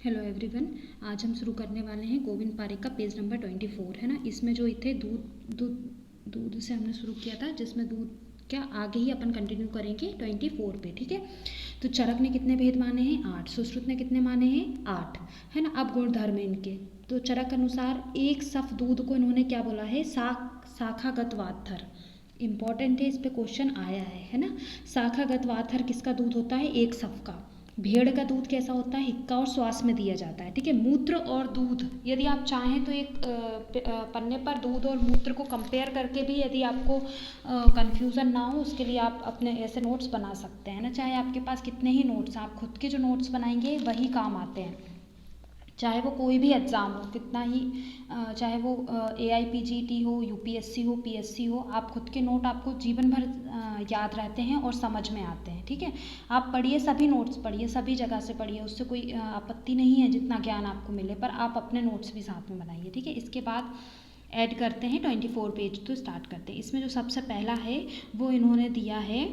Hello everyone. आज हम शुरू करने वाले हैं गोविंद पारेख का पेज नंबर 24 है ना। इसमें जो थे दूध से हमने शुरू किया था, जिसमें दूध क्या आगे ही अपन कंटिन्यू करेंगे 24 पे। ठीक है, तो चरक ने कितने भेद माने हैं? 8। सुश्रुत ने कितने माने हैं? 8 है ना। अब गुणधर्म है इनके। तो चरक के अनुसार एक सफ दूध को इन्होंने क्या बोला है? शाखागत वाथर। इम्पॉर्टेंट है, इस पे क्वेश्चन आया है ना। शाखागत वाथर किसका दूध होता है? एक सफ का। भेड़ का दूध कैसा होता है? हिक्का और श्वास में दिया जाता है। ठीक है, मूत्र और दूध, यदि आप चाहें तो एक पन्ने पर दूध और मूत्र को कंपेयर करके भी, यदि आपको कंफ्यूजन ना हो, उसके लिए आप अपने ऐसे नोट्स बना सकते हैं ना। चाहे आपके पास कितने ही नोट्स, आप खुद के जो नोट्स बनाएंगे वही काम आते हैं, चाहे वो कोई भी एग्ज़ाम हो, कितना ही चाहे वो AIPGT हो, UPSC हो, PSC हो, आप खुद के नोट आपको जीवन भर याद रहते हैं और समझ में आते हैं। ठीक है, आप पढ़िए, सभी नोट्स पढ़िए, सभी जगह से पढ़िए, उससे कोई आपत्ति नहीं है जितना ज्ञान आपको मिले, पर आप अपने नोट्स भी साथ में बनाइए। ठीक है, इसके बाद ऐड करते हैं 24 पेज। तो स्टार्ट करते हैं। इसमें जो सबसे पहला है वो इन्होंने दिया है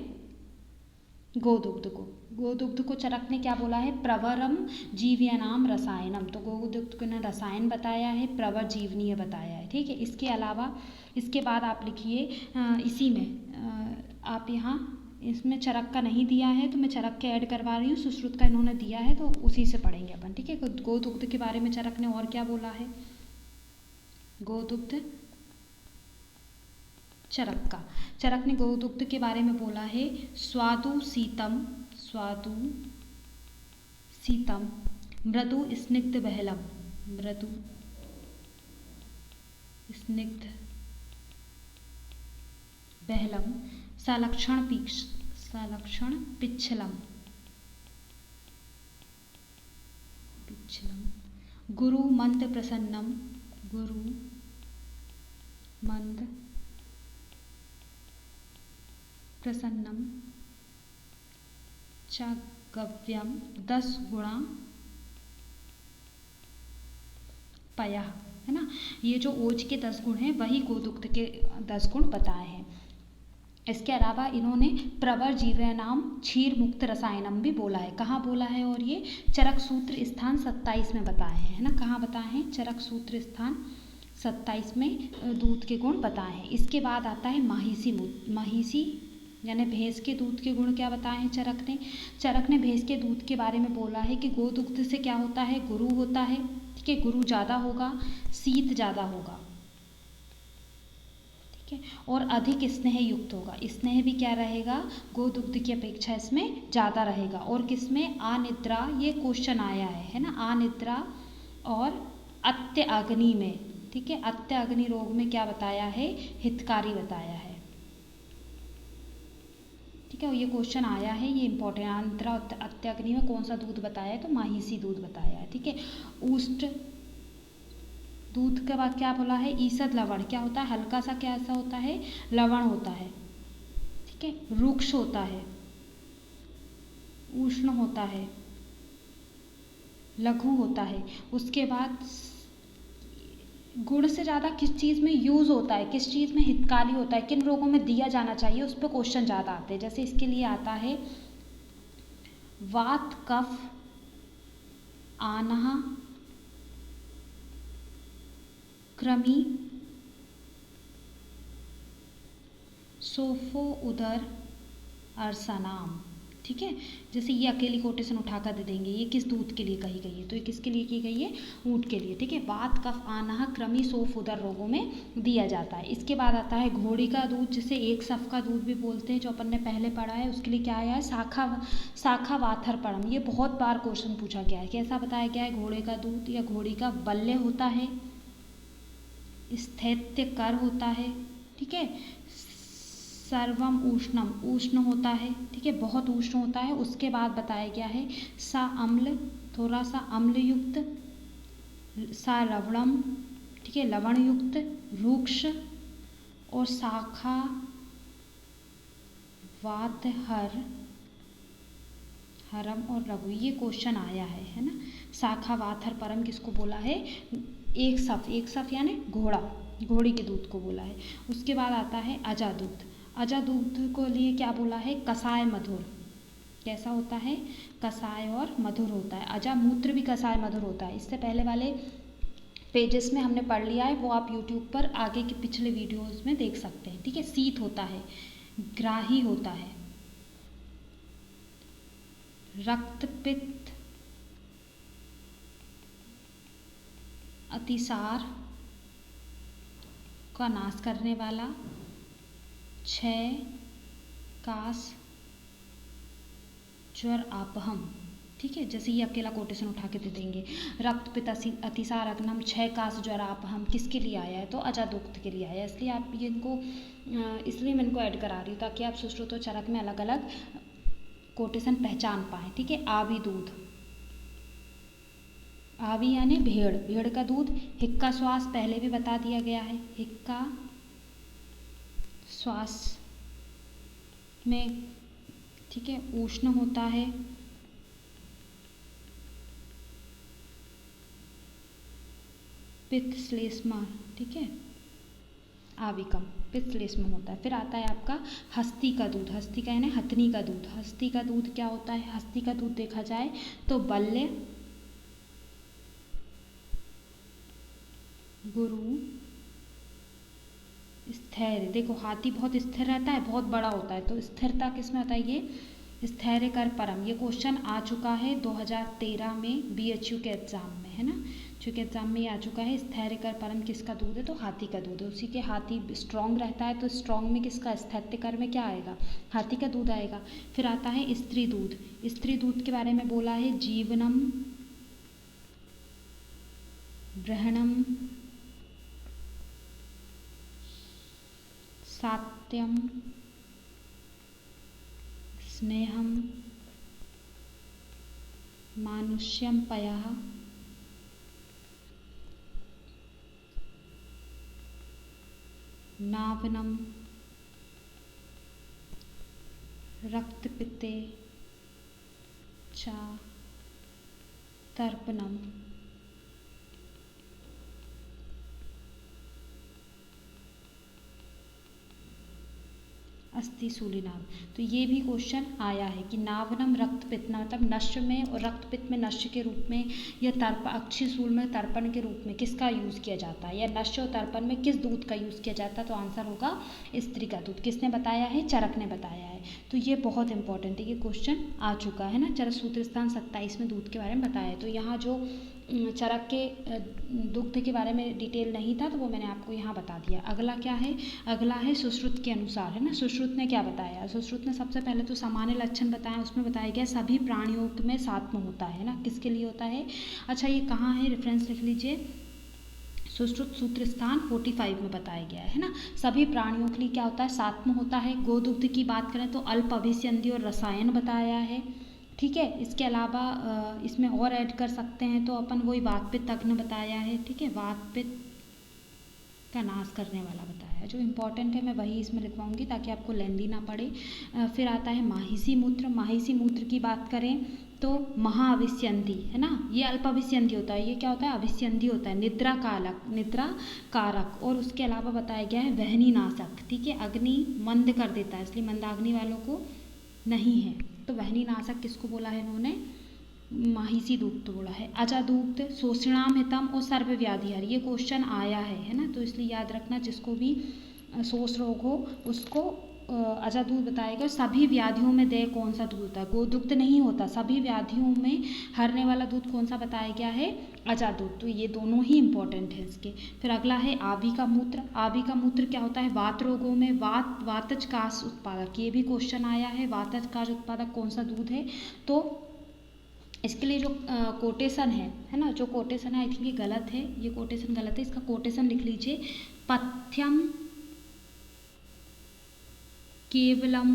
गोदुग्ध को। गोदुग्ध को चरक ने क्या बोला है? प्रवरम जीवयानाम रसायनम। तो गोदुग्ध को ने रसायन बताया है, प्रवर जीवनीय बताया है। ठीक है, इसके अलावा इसके बाद आप लिखिए इसी में आप यहाँ इसमें चरक का नहीं दिया है तो मैं चरक के ऐड करवा रही हूँ। सुश्रुत का इन्होंने दिया है तो उसी से पढ़ेंगे अपन। ठीक है, गोदुग्ध के बारे में चरक ने और क्या बोला है? गोदुग्ध चरक ने गोदुग्ध के बारे में बोला है स्वादु शीतम मृदु स्निग्ध बहलम। मृदु स्निग्ध बहलम सलक्षण पिच्छलम गुरु मंद प्रसन्नम। गुरु मंद प्रसन्नम च गव्यम 10 गुणा पयः है ना। ये जो ओज के 10 गुण हैं वही गोदुग्ध के 10 गुण बताए हैं। इसके अलावा इन्होंने प्रवर जीवयानाम क्षीर मुक्त रसायनम भी बोला है। कहाँ बोला है? और ये चरक सूत्र स्थान 27 में बताए हैं, है ना। कहाँ बताए हैं? चरक सूत्र स्थान 27 में दूध के गुण बताए हैं। इसके बाद आता है महिषी यानी भैंस के दूध के गुण क्या बताए हैं चरक ने भैंस के दूध के बारे में बोला है कि गोदुग्ध से क्या होता है? गुरु होता है। ठीक है, गुरु ज़्यादा होगा, शीत ज़्यादा होगा। ठीक है, और अधिक स्नेह युक्त होगा। स्नेह भी क्या रहेगा? गोदुग्ध की अपेक्षा इसमें ज़्यादा रहेगा। और किसमें? अनिद्रा, ये क्वेश्चन आया है ना। अनिद्रा और अत्य अग्नि में। ठीक है, अत्य अग्नि रोग में क्या बताया है? हितकारी बताया है। ठीक है, ये क्वेश्चन आया है, ये इंपॉर्टेंट। आंतरा अत्याग्नि में कौन सा दूध बताया है? तो महिषी दूध बताया है। ठीक है, ऊष्ट दूध के बाद क्या बोला है? ईसद लवण क्या होता है? हल्का सा क्या ऐसा होता है? लवण होता है। ठीक है, रुक्ष होता है, उष्ण होता है, लघु होता है। उसके बाद गुण से ज़्यादा किस चीज़ में यूज़ होता है, किस चीज़ में हितकारी होता है, किन रोगों में दिया जाना चाहिए, उस पर क्वेश्चन ज़्यादा आते हैं। जैसे इसके लिए आता है वात कफ आनहा कृमि सोफो उदर अरसनाम। ठीक है, जैसे ये अकेली कोटेशन उठाकर दे देंगे, ये किस दूध के लिए कही गई है? तो ये किसके लिए की गई है? ऊँट के लिए। ठीक है, वात कफ आनहा कृमि सोफ उदर रोगों में दिया जाता है। इसके बाद आता है घोड़ी का दूध, जिसे एक सफ का दूध भी बोलते हैं, जो अपन ने पहले पढ़ा है। उसके लिए क्या आया है? शाखा वाथर परम। ये बहुत बार क्वेश्चन पूछा गया है। कैसा बताया गया है? घोड़े का दूध या घोड़ी का बल्ले होता है, स्थैत्य कर होता है। ठीक है, सर्वम उष्णम, उष्ण होता है। ठीक है, बहुत उष्ण होता है। उसके बाद बताया गया है सा अम्ल, थोड़ा सा अम्ल युक्त, सा लवणम। ठीक है, लवण युक्त, रुक्ष, और शाखा वात हरम और लघु। ये क्वेश्चन आया है ना। शाखा वाथर परम किसको बोला है? एक सफ यानी घोड़ी के दूध को बोला है। उसके बाद आता है अजा दूध को लिए क्या बोला है? कसाय मधुर। कैसा होता है? कसाय और मधुर होता है। अजामूत्र भी कसाय मधुर होता है। इससे पहले वाले पेजेस में हमने पढ़ लिया है, वो आप यूट्यूब पर आगे के पिछले वीडियोस में देख सकते हैं। ठीक है। शीत होता है, ग्राही होता है, रक्तपित्त, अतिसार का नाश करने वाला, क्षय, कास, ज्वर, आपहम। ठीक है। जैसे ये अकेला कोटेशन उठा के दे देंगे, रक्तपित्त, अतिसार, अग्नम, क्षय, कास, ज्वर, आपहम किसके लिए आया है? तो अजादुक्त के लिए आया है। इसलिए आप ये इनको इसलिए मैं इनको ऐड करा रही हूँ ताकि आप सुश्रुत और चरक में अलग अलग कोटेशन पहचान पाएँ। ठीक है। आवी दूध, आवी यानी भेड़, भेड़ का दूध। हिक्का श्वास पहले भी बता दिया गया है, हिक्का श्वास में, ठीक है, उष्ण होता है। पित्त श्लेष्मा, ठीक है, आविकम, पित्त श्लेष्मा होता है। फिर आता है आपका हस्ती का दूध, हस्ती का यानी हथनी का दूध। हस्ती का दूध क्या होता है? हस्ती का दूध देखा जाए तो बल्य, गुरु, स्थैर्य। देखो हाथी बहुत स्थिर रहता है, बहुत बड़ा होता है, तो स्थिरता किसमें होता है? ये स्थैर्य कर परम। ये क्वेश्चन आ चुका है 2013 में बीएचयू के एग्जाम में, है ना, जो कि एग्जाम में ये आ चुका है। स्थैर्य कर परम किसका दूध है? तो हाथी का दूध है। उसी के हाथी स्ट्रॉन्ग रहता है, तो स्ट्रॉन्ग में किसका? स्थैर्य कर में क्या आएगा? हाथी का दूध आएगा। फिर आता है स्त्री दूध। स्त्री दूध के बारे में बोला है जीवनम, ग्रहणम, सात्यम, स्नेहम, मानुष्यम पयः, नावनम, रक्तपित्ते च तर्पणम, अस्थि सूलिनाभ। तो ये भी क्वेश्चन आया है कि नावनम रक्तपित्त, मतलब नश्य में और रक्तपित्त में नश्य के रूप में, या तर्प अक्षि सूल में तर्पण के रूप में किसका यूज़ किया जाता है, या नश्य और तर्पण में किस दूध का यूज़ किया जाता है? तो आंसर होगा स्त्री का दूध। किसने बताया है? चरक ने बताया है। तो ये बहुत इंपॉर्टेंट है, ये क्वेश्चन आ चुका है ना। चरक सूत्र स्थान 27 में दूध के बारे में बताया है। तो यहाँ जो चरक के दुग्ध के बारे में डिटेल नहीं था, तो वो मैंने आपको यहाँ बता दिया। अगला क्या है? अगला है सुश्रुत के अनुसार, है ना। सुश्रुत ने क्या बताया? सुश्रुत ने सबसे पहले तो सामान्य लक्षण बताया, उसमें बताया गया सभी प्राणियों में सात्म होता है ना। किसके लिए होता है? अच्छा, ये कहाँ है? रेफरेंस लिख लीजिए। सुश्रुत सूत्र स्थान 45 में बताया गया है ना। सभी प्राणियों के लिए क्या होता है? सात्म होता है। गोदुग्ध की बात करें तो अल्प अभिसंधि और रसायन बताया है। ठीक है। इसके अलावा इसमें और ऐड कर सकते हैं तो अपन वही वातपित्त अग्नि बताया है। ठीक है। वातपित्त का नाश करने वाला बताया। जो इम्पोर्टेंट है मैं वही इसमें लिखवाऊंगी ताकि आपको लेंदी ना पड़े। फिर आता है माहिसी मूत्र। माहिसी मूत्र की बात करें तो महाअभिस्यंधि, है ना, ये अल्प अभिस्यंधि होता है। ये क्या होता है? अभिस्यंधि होता है। निद्रा कालक, निद्रा कारक। और उसके अलावा बताया गया है वहनी नाशक। ठीक है। अग्नि मंद कर देता है, इसलिए मंदाग्नि वालों को नहीं है। तो वहनी नाशक किसको बोला है इन्होंने? माहिसी दूध बोला है। अजादूक्त, शोषणाम हितम और सर्वव्याधिहर। ये क्वेश्चन आया है ना। तो इसलिए याद रखना, जिसको भी शोष रोग हो उसको अजादूत बताएगा। सभी व्याधियों में देय कौन सा दूध होता है? गोदुग्ध नहीं होता। सभी व्याधियों में हरने वाला दूध कौन सा बताया गया है? अजादूत। तो ये दोनों ही इंपॉर्टेंट है इसके। फिर अगला है आवी का मूत्र। आवी का मूत्र क्या होता है? वात रोगों में वातज कास उत्पादक। ये भी क्वेश्चन आया है। वातज कास उत्पादक कौन सा दूध है? तो इसके लिए जो कोटेशन है ना, जो कोटेशन है आई थिंक ये गलत है, ये कोटेशन गलत है। इसका कोटेशन लिख लीजिए। पथ्यम केवलम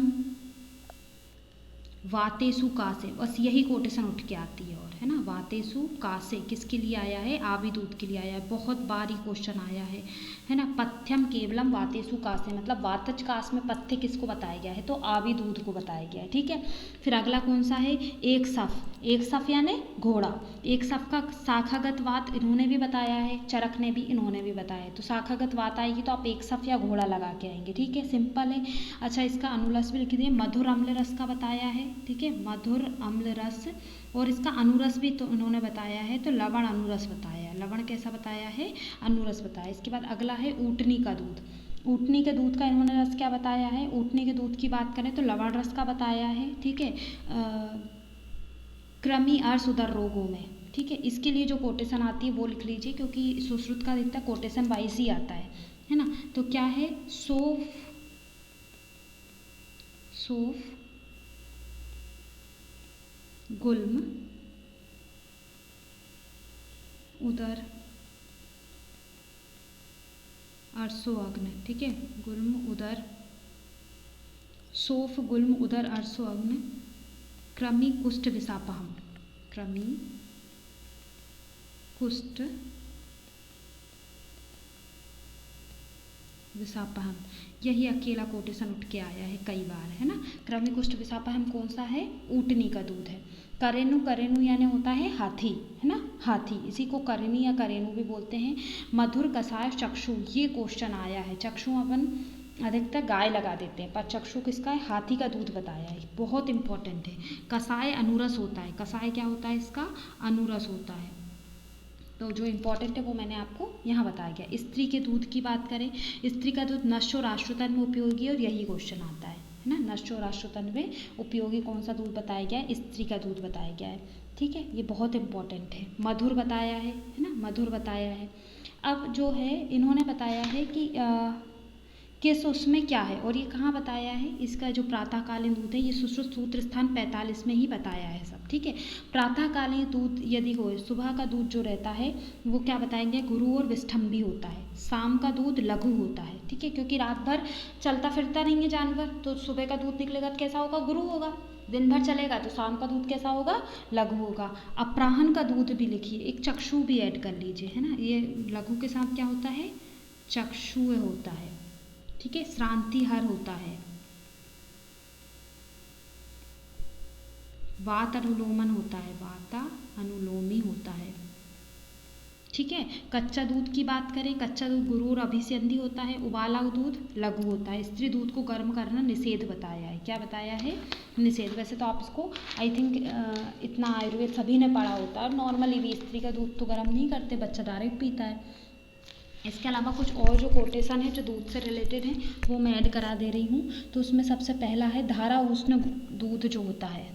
वातेसु कासे। बस यही कोटेशन उठ के आती है। और है ना, वातेसु कासे किसके लिए आया है? आवी दूध के लिए आया है। बहुत बार ये क्वेश्चन आया है ना। पथ्यम केवलम वातेसु कासे, मतलब वातज कास में पथ्य किसको बताया गया है? तो आवी दूध को बताया गया है। ठीक है। फिर अगला कौन सा है? एक सफ। एक सफ यानी घोड़ा। एक सफ का शाखागत वात इन्होंने भी बताया है, चरक ने भी, इन्होंने भी बताया है। तो शाखागत वात आएगी तो आप एक सफ या घोड़ा लगा के आएंगे। ठीक है, सिंपल है। अच्छा, इसका अनुलस भी लिख दिए। मधुर अम्ल रस का बताया है। ठीक है, मधुर अम्ल रस, और इसका अनुरस भी तो उन्होंने बताया है, तो लवण अनुरस बताया है। लवण कैसा बताया है? अनुरस बताया। इसके बाद अगला है ऊटनी का दूध। ऊटनी के दूध का इन्होंने रस क्या बताया है? ऊटनी के दूध की बात करें तो लवण रस का बताया है, ठीक है, कृमि अर्श उदर रोगों में, ठीक है। इसके लिए जो कोटेशन आती है वो लिख लीजिए, क्योंकि सुश्रुत का अधिकतर कोटेशन वाइज ही आता है ना। तो क्या है? सोफ गुल्म उदर अर्शो अग्न, ठीक है, गुल्म उदर, सोफ गुल्म उदर अर्शो अग्न, कृमि कुष्ठ विषापहम, कृमि कुष्ठ विषापहम, यही अकेला कोटेशन उठ के आया है कई बार, है ना। कृमि कुष्ठ विषापहम कौन सा है? ऊटनी का दूध है। करेणु, करेणु यानी होता है हाथी, है ना, हाथी, इसी को करेणी या करेणु भी बोलते हैं। मधुर कषाय चक्षु, ये क्वेश्चन आया है। चक्षु अपन अधिकतर गाय लगा देते हैं, पर चक्षु किसका है? हाथी का दूध बताया है, बहुत इंपॉर्टेंट है। कषाय अनुरस होता है। कषाय क्या होता है? इसका अनुरस होता है। तो जो इम्पोर्टेंट है वो मैंने आपको यहाँ बताया गया। स्त्री के दूध की बात करें, स्त्री का दूध नश्य और आश्रितन में उपयोगी है, और यही क्वेश्चन आता है ना। नश्य और आश्रितन में उपयोगी कौन सा दूध बताया गया है? स्त्री का दूध बताया गया है, ठीक है, ये बहुत इंपॉर्टेंट है। मधुर बताया है ना, मधुर बताया है। अब जो है इन्होंने बताया है कि किस उसमें क्या है, और ये कहाँ बताया है? इसका जो प्रातःकालीन दूध है, ये सुश्रुत सूत्र स्थान 45 में ही बताया है सब, ठीक है। प्रातःकालीन दूध यदि हो, सुबह का दूध जो रहता है वो क्या बताएंगे? गुरु और विष्ठम्भी होता है। शाम का दूध लघु होता है, ठीक है, क्योंकि रात भर चलता फिरता रहेंगे जानवर, तो सुबह का दूध निकलेगा तो कैसा होगा? गुरु होगा। दिन भर चलेगा तो शाम का दूध कैसा होगा? लघु होगा। अपराह्न का दूध भी लिखिए, एक चक्षु भी ऐड कर लीजिए, है ना। ये लघु के साथ क्या होता है? चक्षु होता है, ठीक है। श्रांति हर होता है। वात अनुलोमन होता है, वाता अनुलोमी होता है, ठीक है। कच्चा दूध की बात करें, कच्चा दूध गुरु और अभिसंधि होता है। उबाला दूध लघु होता है। स्त्री दूध को गर्म करना निषेध बताया है। क्या बताया है? निषेध। वैसे तो आप इसको आई थिंक इतना आयुर्वेद सभी ने पढ़ा होता है, और नॉर्मली भी स्त्री का दूध तो गर्म नहीं करते, बच्चा डायरेक्ट पीता है। इसके अलावा कुछ और जो कोटेशन है जो दूध से रिलेटेड हैं वो मैं ऐड करा दे रही हूँ। तो उसमें सबसे पहला है धारा उष्ण दूध जो होता है,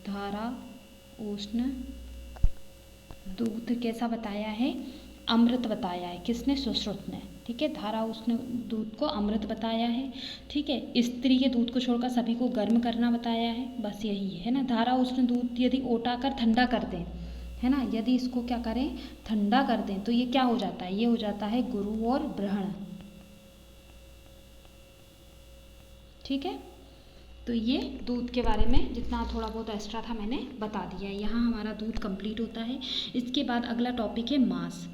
धारा उष्ण दूध कैसा बताया है? अमृत बताया है। किसने? सुश्रुत ने, ठीक है। धारा उष्ण दूध को अमृत बताया है, ठीक है। स्त्री के दूध को छोड़कर सभी को गर्म करना बताया है, बस यही है ना। धारा उष्ण दूध यदि ओटा कर ठंडा कर दें, है ना, यदि इसको क्या करें? ठंडा कर दें, तो ये क्या हो जाता है? ये हो जाता है गुरु और ब्रहण, ठीक है। तो ये दूध के बारे में जितना थोड़ा बहुत एक्स्ट्रा था मैंने बता दिया है। यहाँ हमारा दूध कंप्लीट होता है। इसके बाद अगला टॉपिक है मांस।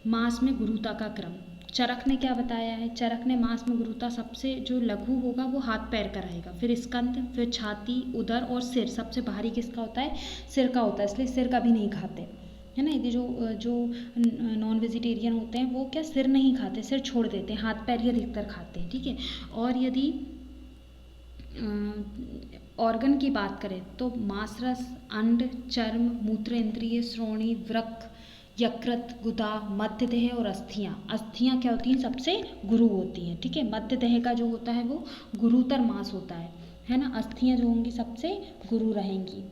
मांस में गुरुता का क्रम। चरक ने क्या बताया है? चरक ने मांस में गुरुता सबसे जो लघु होगा वो हाथ पैर का रहेगा, फिर स्कंद, फिर छाती, उदर और सिर। सबसे भारी किसका होता है? सिर का होता है, इसलिए सिर का भी नहीं खाते, है ना। यदि जो नॉन वेजिटेरियन होते हैं वो क्या सिर नहीं खाते, सिर छोड़ देते हैं, हाथ पैर ही अधिकतर खाते हैं, ठीक है। और यदि ऑर्गन की बात करें तो मांसरस, अंड, चर्म, मूत्र इंद्रिय, श्रोणी, वृक्क, यकृत, गुदा, मध्य देह और अस्थियाँ। अस्थियाँ क्या होती हैं? सबसे गुरु होती हैं, ठीक है। मध्य देह का जो होता है वो गुरुतर मांस होता है ना। अस्थियाँ जो होंगी सबसे गुरु रहेंगी,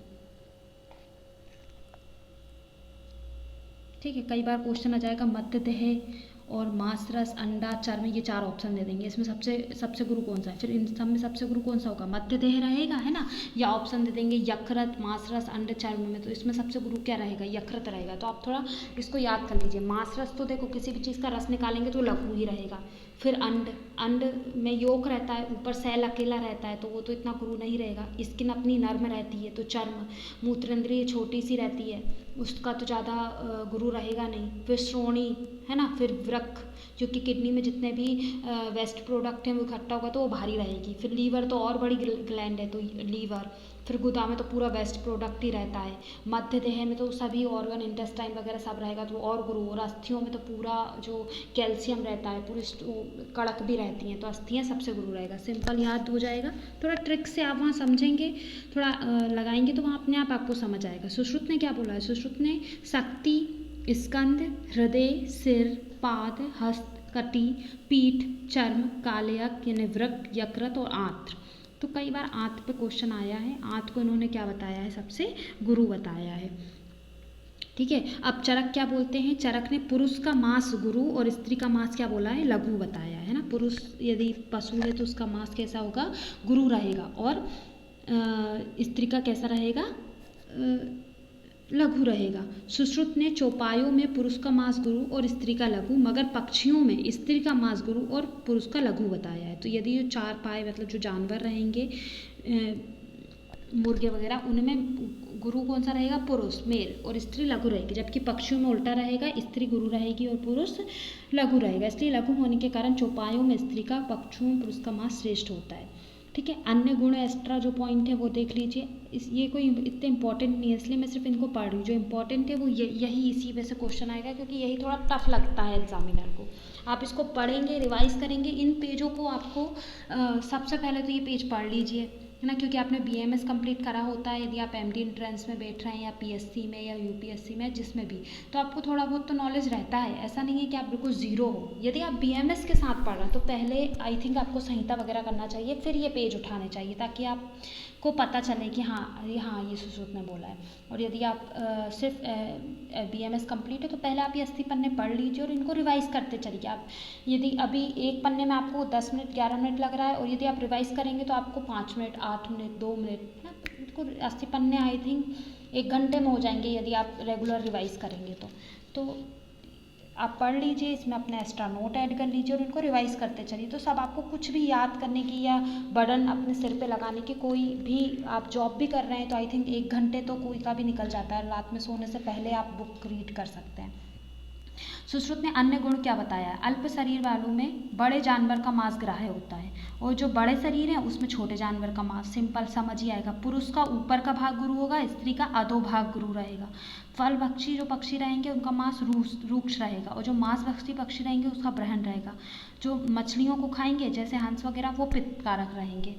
ठीक है। कई बार क्वेश्चन आ जाएगा मध्य देह और मांसरस, अंडा, चर्म, ये 4 ऑप्शन दे देंगे, इसमें सबसे गुरु कौन सा है? फिर इन सब में सबसे गुरु कौन सा होगा? मध्य देह रहेगा, है ना। या ऑप्शन दे देंगे यकृत, मांसरस, अंड, चर्म में, तो इसमें सबसे गुरु क्या रहेगा? यकृत रहेगा। तो आप थोड़ा इसको याद कर लीजिए। मांसरस तो देखो किसी भी चीज़ का रस निकालेंगे तो लघु ही रहेगा। फिर अंड में योक रहता है, ऊपर सेल अकेला रहता है, तो वो तो इतना गुरु नहीं रहेगा। स्किन अपनी नर्म रहती है, तो चर्म। मूत्र इंद्रिय छोटी सी रहती है, उसका तो ज़्यादा गुरु रहेगा नहीं। फिर श्रोणी, है ना। फिर वृक्क, जो कि किडनी में जितने भी वेस्ट प्रोडक्ट हैं वो इकट्ठा होगा तो वो भारी रहेगी। फिर लीवर तो और बड़ी ग्लैंड है, तो लीवर। फिर गुदा में तो पूरा वेस्ट प्रोडक्ट ही रहता है, मध्य देह में तो सभी ऑर्गन इंटेस्टाइन वगैरह सब रहेगा तो और गुरु, और अस्थियों में तो पूरा जो कैल्शियम रहता है पूरी कड़क भी रहती हैं तो अस्थियाँ सबसे गुरु रहेगा। सिंपल याद हो जाएगा, थोड़ा ट्रिक से आप वहाँ समझेंगे, थोड़ा लगाएंगे तो वहाँ अपने आप आपको समझ आएगा। सुश्रुत ने क्या बोला है, सुश्रुत ने शक्ति, स्कंद, हृदय, सिर, पाद, हस्त, कटी, पीठ, चर्म, कालयक यानी वृक्क, यकृत और आंत्र। तो कई बार आंत पे क्वेश्चन आया है, आंत को इन्होंने क्या बताया है, सबसे गुरु बताया है। ठीक है, अब चरक क्या बोलते हैं, चरक ने पुरुष का मांस गुरु और स्त्री का मांस क्या बोला है, लघु बताया है ना। पुरुष यदि पशु है तो उसका मांस कैसा होगा, गुरु रहेगा, और स्त्री का कैसा रहेगा, लघु रहेगा। सुश्रुत ने चौपायों में पुरुष का मांस गुरु और स्त्री का लघु, मगर पक्षियों में स्त्री का मांस गुरु और पुरुष का लघु बताया है। तो यदि जो चार पाए मतलब जो जानवर रहेंगे मुर्गे वगैरह, उनमें गुरु कौन सा रहेगा, पुरुष मेल, और स्त्री लघु रहेगी, जबकि पक्षियों में उल्टा रहेगा, स्त्री गुरु रहेगी और पुरुष लघु रहेगा। इसलिए लघु होने के कारण चौपायों में स्त्री का, पक्षियों में पुरुष का मांस श्रेष्ठ होता है। ठीक है, अन्य गुण एक्स्ट्रा जो पॉइंट है वो देख लीजिए, ये कोई इतने इंपॉर्टेंट नहीं है इसलिए मैं सिर्फ इनको पढ़ रही हूँ। जो इंपॉर्टेंट है वो यही इसी वजह से क्वेश्चन आएगा क्योंकि यही थोड़ा टफ लगता है एग्जामिनर को। आप इसको पढ़ेंगे, रिवाइज करेंगे, इन पेजों को आपको सबसे पहले तो ये पेज पढ़ लीजिए है ना, क्योंकि आपने BAMS कंप्लीट करा होता है। यदि आप MD एंट्रेंस में बैठ रहे हैं या PSC में या UPSC में, जिसमें भी, तो आपको थोड़ा बहुत तो नॉलेज रहता है, ऐसा नहीं है कि आप बिल्कुल ज़ीरो हो। यदि आप BAMS के साथ पढ़ रहे हैं तो पहले आई थिंक आपको संहिता वगैरह करना चाहिए, फिर ये पेज उठाने चाहिए ताकि आपको पता चले कि हाँ ये सुश्रुत ने बोला है। और यदि आप सिर्फ BAMS कंप्लीट है तो पहले आप ये 80 पन्ने पढ़ लीजिए और इनको रिवाइज़ करते चलिए। आप यदि अभी एक पन्ने में आपको 10 मिनट 11 मिनट लग रहा है और यदि आप रिवाइज़ करेंगे तो आपको 5 मिनट 8 मिनट 2 मिनट ना, इनको 80 पन्ने आई थिंक 1 घंटे में हो जाएंगे यदि आप रेगुलर रिवाइज़ करेंगे तो आप पढ़ लीजिए, इसमें अपने एक्स्ट्रा नोट ऐड कर लीजिए और इनको रिवाइज करते चलिए। तो सब आपको कुछ भी याद करने की या बर्डन अपने सिर पे लगाने की, कोई भी आप जॉब भी कर रहे हैं तो आई थिंक 1 घंटे तो कोई का भी निकल जाता है, रात में सोने से पहले आप बुक रीड कर सकते हैं। सुश्रुत ने अन्य गुण क्या बताया है, अल्प शरीर वालों में बड़े जानवर का मांस ग्राह्य होता है और जो बड़े शरीर है उसमें छोटे जानवर का मांस, सिंपल समझ ही आएगा। पुरुष का ऊपर का भाग गुरु होगा, स्त्री का अधोभाग गुरु रहेगा। फल भक्षी जो पक्षी रहेंगे उनका मांस रूक्ष रहेगा और जो मांस भक्षी पक्षी रहेंगे उसका ब्रहण रहेगा। जो मछलियों को खाएंगे जैसे हंस वगैरह वो पित्त कारक रहेंगे।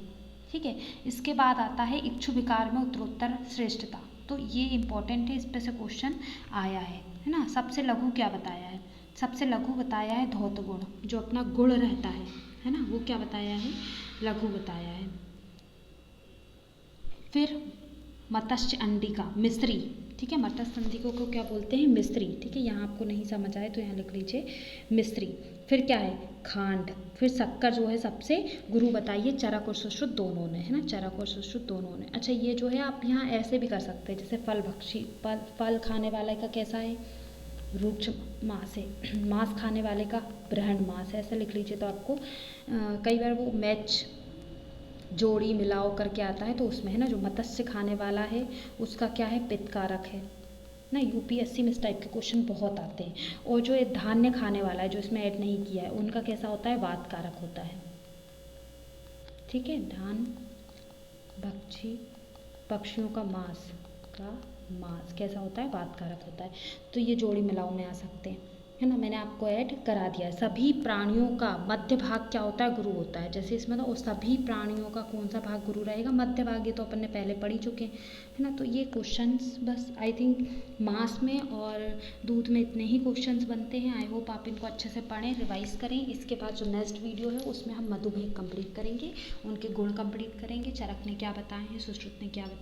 ठीक है, इसके बाद आता है इच्छु विकार में उत्तरोत्तर श्रेष्ठता। तो ये इंपॉर्टेंट है, इस पे से क्वेश्चन आया है ना। सबसे लघु क्या बताया है, सबसे लघु बताया है धौत गुण, जो अपना गुण रहता है ना, वो क्या बताया है, लघु बताया है। फिर मत्स्य अंडिका मिस्री, ठीक है, मत्स्य अंडिका को क्या बोलते हैं, मिस्री। ठीक है, यहाँ आपको नहीं समझ आए तो यहाँ लिख लीजिए मिस्री। फिर क्या है, खांड। फिर शक्कर जो है सबसे गुरु बताइए, चरक और सुश्रुत दोनों ने, है ना, चरक और सुश्रुत दोनों ने। अच्छा, ये जो है आप यहाँ ऐसे भी कर सकते हैं, जैसे फल भक्षी, फल खाने वाले का कैसा है, रूक्ष मांस है, मांस खाने वाले का ब्रहण मांस है, ऐसा लिख लीजिए। तो आपको कई बार वो मैच जोड़ी मिलाओ करके आता है तो उसमें है ना, जो मत्स्य खाने वाला है उसका क्या है, पित्त कारक है ना। UPSC में इस टाइप के क्वेश्चन बहुत आते हैं। और जो धान्य खाने वाला है जो इसमें ऐड नहीं किया है उनका कैसा होता है, वात कारक होता है। ठीक है, धान भक्षी पक्षियों का मांस कैसा होता है, वात कारक होता है। तो ये जोड़ी मिलाओ में आ सकते हैं, है ना, मैंने आपको ऐड करा दिया है। सभी प्राणियों का मध्य भाग क्या होता है, गुरु होता है। जैसे इसमें तो सभी प्राणियों का कौन सा भाग गुरु रहेगा, मध्य भाग, ये तो अपन ने पहले पढ़ ही चुके हैं, है ना। तो ये क्वेश्चंस बस आई थिंक मांस में और दूध में इतने ही क्वेश्चंस बनते हैं। आई होप आप इनको अच्छे से पढ़ें, रिवाइज करें। इसके बाद जो नेक्स्ट वीडियो है उसमें हम मधुमेह कंप्लीट करेंगे, उनके गुण कंप्लीट करेंगे, चरक ने क्या बताए हैं, सुश्रुत ने क्या बताया।